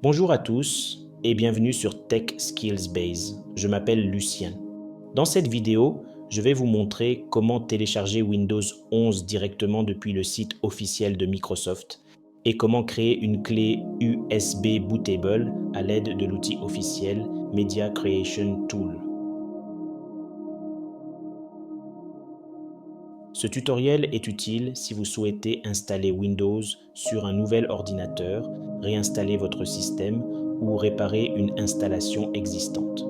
Bonjour à tous et bienvenue sur Tech Skills Base. Je m'appelle Lucien. Dans cette vidéo, je vais vous montrer comment télécharger Windows 11 directement depuis le site officiel de Microsoft et comment créer une clé USB bootable à l'aide de l'outil officiel Media Creation Tool. Ce tutoriel est utile si vous souhaitez installer Windows sur un nouvel ordinateur, réinstaller votre système ou réparer une installation existante.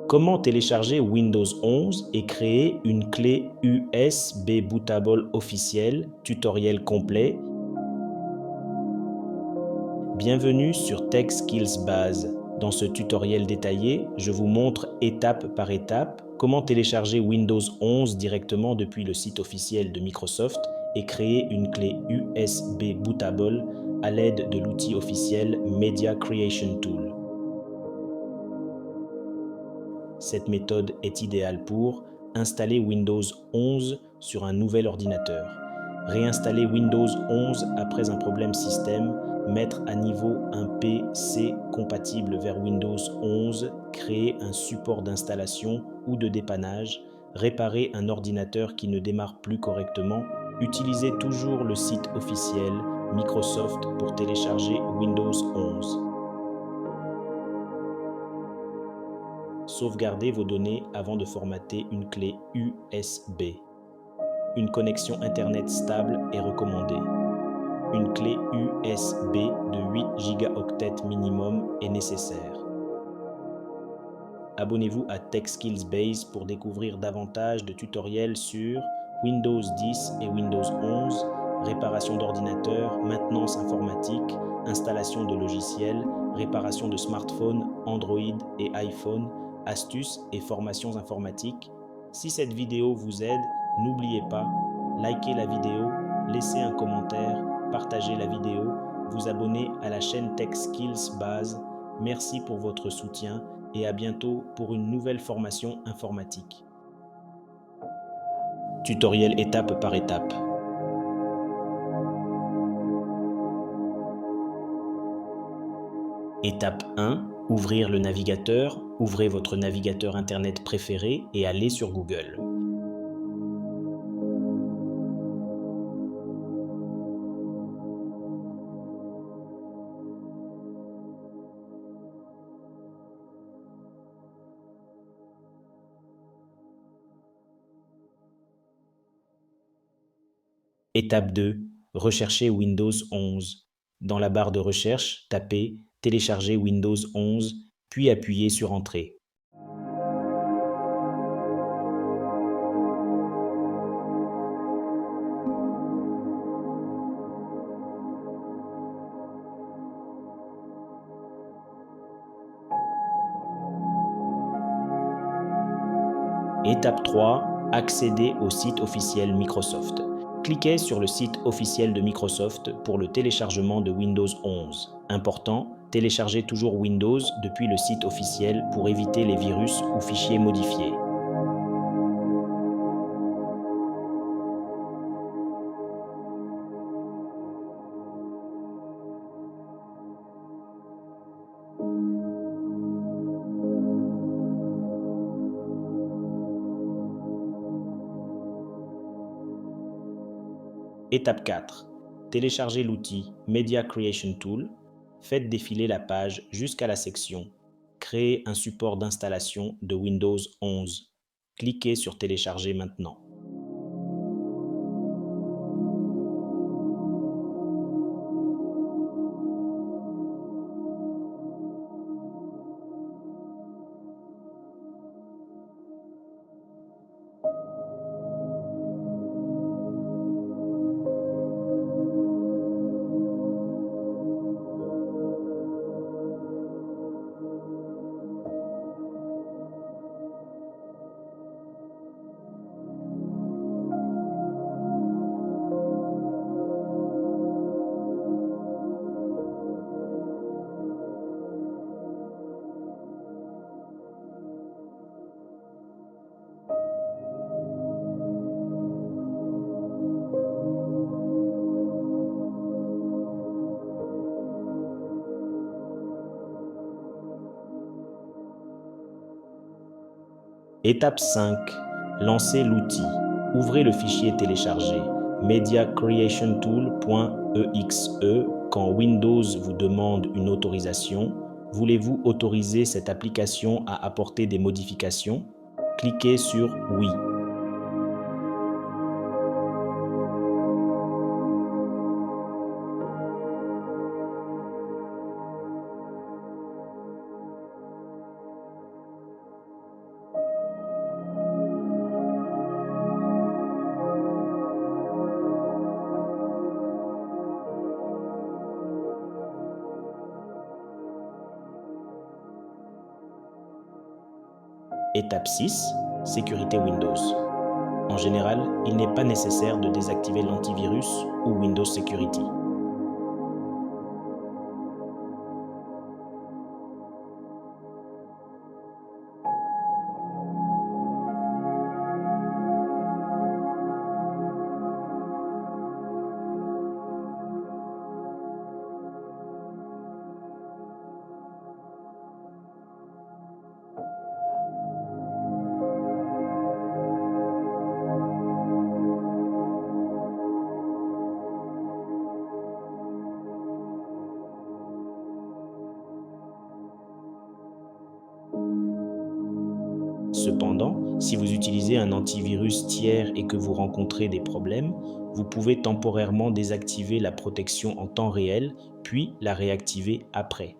Comment télécharger Windows 11 et créer une clé USB bootable officielle, tutoriel complet. Bienvenue sur Tech Skills Base. Dans ce tutoriel détaillé, je vous montre étape par étape comment télécharger Windows 11 directement depuis le site officiel de Microsoft et créer une clé USB bootable à l'aide de l'outil officiel Media Creation Tool. Cette méthode est idéale pour installer Windows 11 sur un nouvel ordinateur, réinstaller Windows 11 après un problème système, mettre à niveau un PC compatible vers Windows 11, créer un support d'installation ou de dépannage, réparer un ordinateur qui ne démarre plus correctement, utilisez toujours le site officiel Microsoft pour télécharger Windows 11. Sauvegardez vos données avant de formater une clé USB. Une connexion Internet stable est recommandée. Une clé USB de 8 Go minimum est nécessaire. Abonnez-vous à Tech Skills Base pour découvrir davantage de tutoriels sur Windows 10 et Windows 11, réparation d'ordinateurs, maintenance informatique, installation de logiciels, réparation de smartphones, Android et iPhone, astuces et formations informatiques. Si cette vidéo vous aide, n'oubliez pas, likez la vidéo, laissez un commentaire, partagez la vidéo, vous abonnez à la chaîne Tech Skills Base. Merci pour votre soutien et à bientôt pour une nouvelle formation informatique. Tutoriel étape par étape. Étape 1. Ouvrir le navigateur. Ouvrez votre navigateur Internet préféré et allez sur Google. Étape 2. Recherchez Windows 11. Dans la barre de recherche, tapez « Télécharger Windows 11 » puis appuyez sur « Entrée ». Étape 3. Accéder au site officiel Microsoft. Cliquez sur le site officiel de Microsoft pour le téléchargement de Windows 11. Important, téléchargez toujours Windows depuis le site officiel pour éviter les virus ou fichiers modifiés. Étape 4. Téléchargez l'outil Media Creation Tool. Faites défiler la page jusqu'à la section « Créer un support d'installation de Windows 11 ». Cliquez sur « Télécharger maintenant ». Étape 5. Lancez l'outil. Ouvrez le fichier téléchargé mediacreationtool.exe quand Windows vous demande une autorisation. Voulez-vous autoriser cette application à apporter des modifications? Cliquez sur Oui. Étape 6. Sécurité Windows. En général, il n'est pas nécessaire de désactiver l'antivirus ou Windows Security. Cependant, si vous utilisez un antivirus tiers et que vous rencontrez des problèmes, vous pouvez temporairement désactiver la protection en temps réel, puis la réactiver après.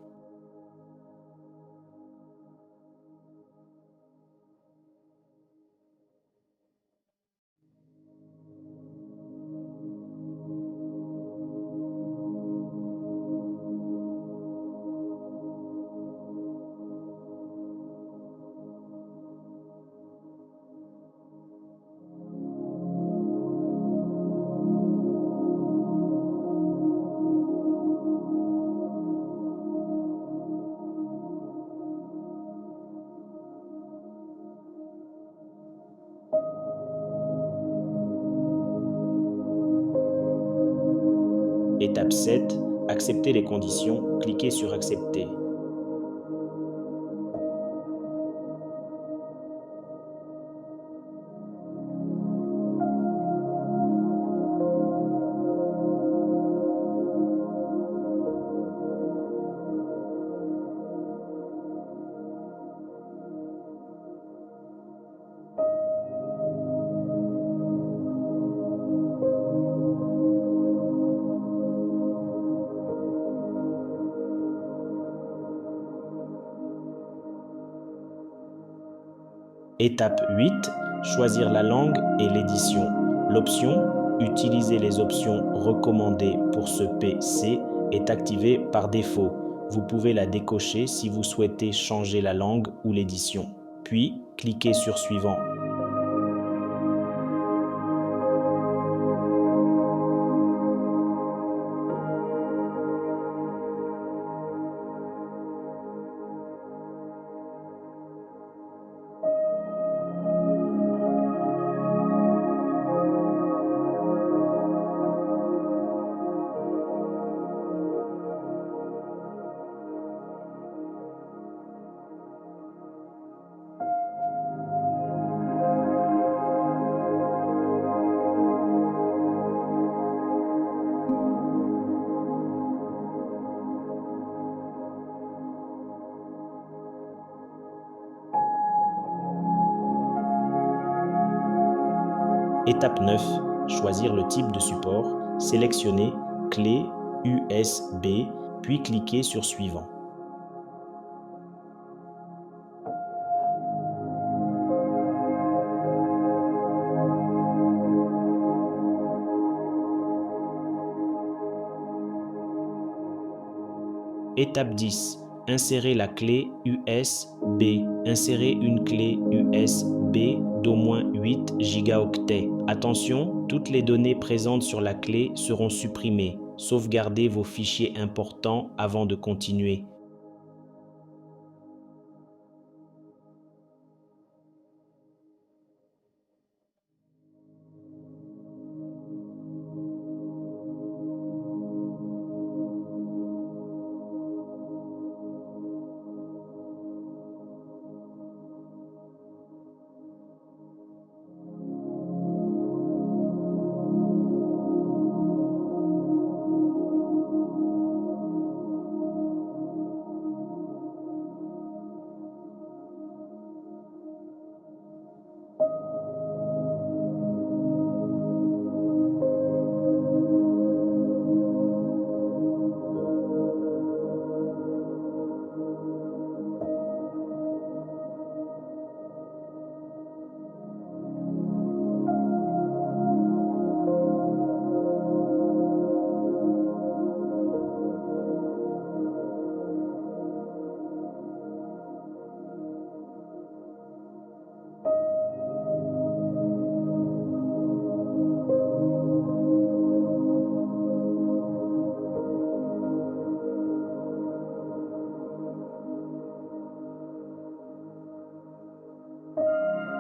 Étape 7. Accepter les conditions. Cliquez sur Accepter. Étape 8. Choisir la langue et l'édition. L'option « Utiliser les options recommandées pour ce PC » est activée par défaut. Vous pouvez la décocher si vous souhaitez changer la langue ou l'édition. Puis, cliquez sur « Suivant ». Étape 9. Choisir le type de support. Sélectionnez Clé USB, puis cliquez sur Suivant. Étape 10. Insérez la clé USB. Insérez une clé USB d'au moins 8 gigaoctets. Attention, toutes les données présentes sur la clé seront supprimées. Sauvegardez vos fichiers importants avant de continuer.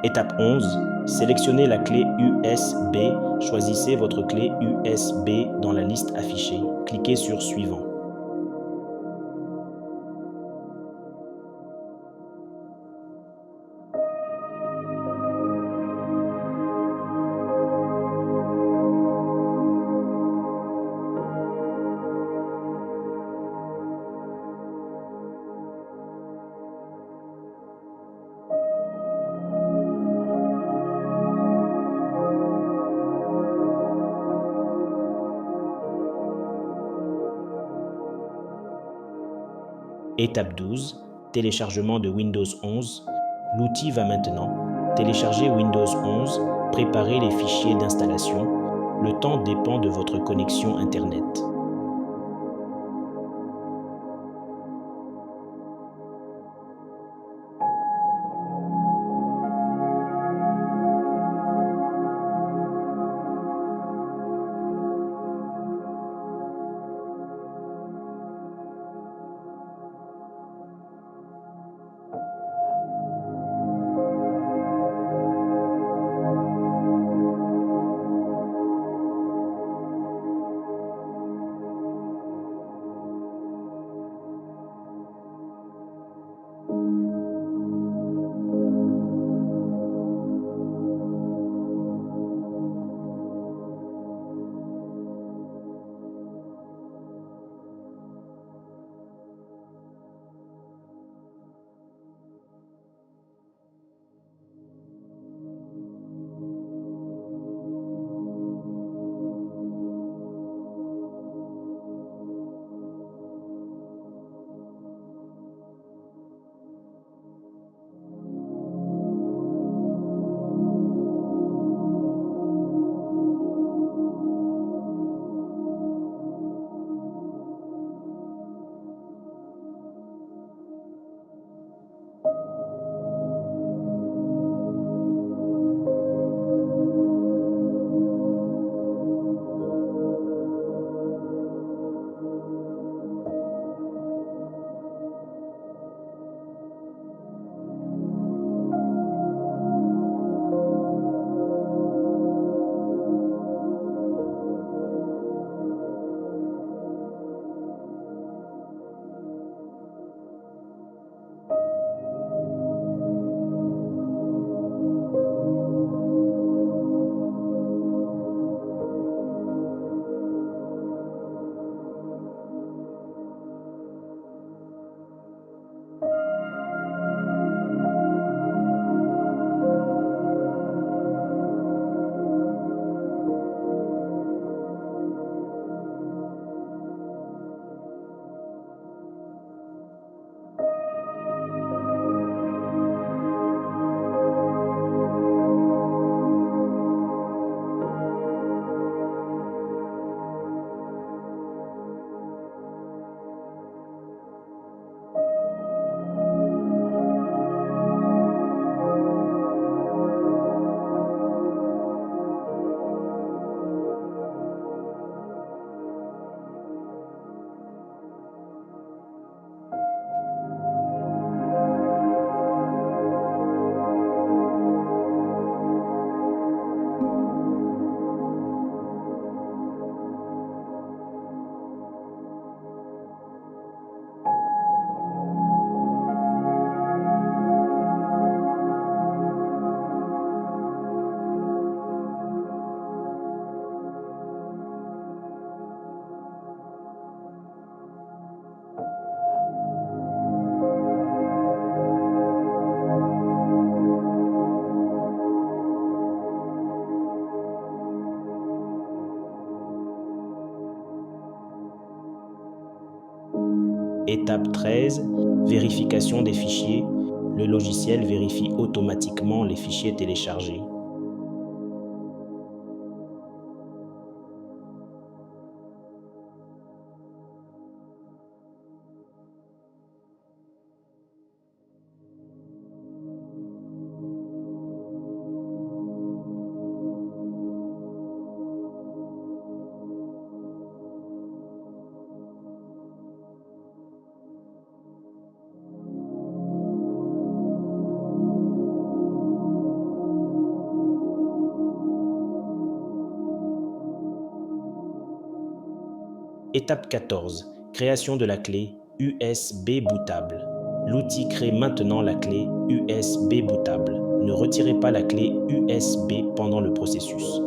Étape 11. Sélectionnez la clé USB. Choisissez votre clé USB dans la liste affichée. Cliquez sur Suivant. Étape 12. Téléchargement de Windows 11. L'outil va maintenant télécharger Windows 11, préparer les fichiers d'installation. Le temps dépend de votre connexion Internet. Étape 13. Vérification des fichiers. Le logiciel vérifie automatiquement les fichiers téléchargés. Étape 14. Création de la clé USB bootable. L'outil crée maintenant la clé USB bootable. Ne retirez pas la clé USB pendant le processus.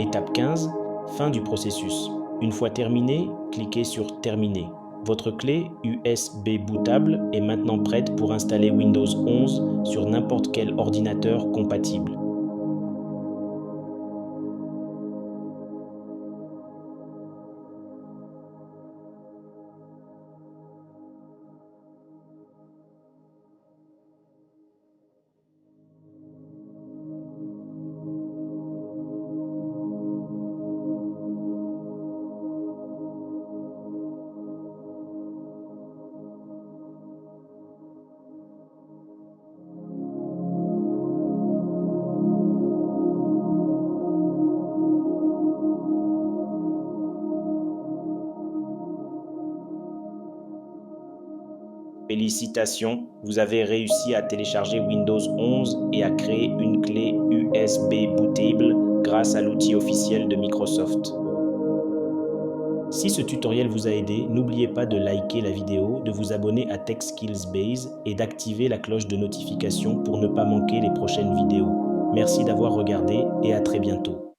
Étape 15, fin du processus. Une fois terminé, cliquez sur Terminer. Votre clé USB bootable est maintenant prête pour installer Windows 11 sur n'importe quel ordinateur compatible. Félicitations, vous avez réussi à télécharger Windows 11 et à créer une clé USB bootable grâce à l'outil officiel de Microsoft. Si ce tutoriel vous a aidé, n'oubliez pas de liker la vidéo, de vous abonner à Tech Skills Base et d'activer la cloche de notification pour ne pas manquer les prochaines vidéos. Merci d'avoir regardé et à très bientôt.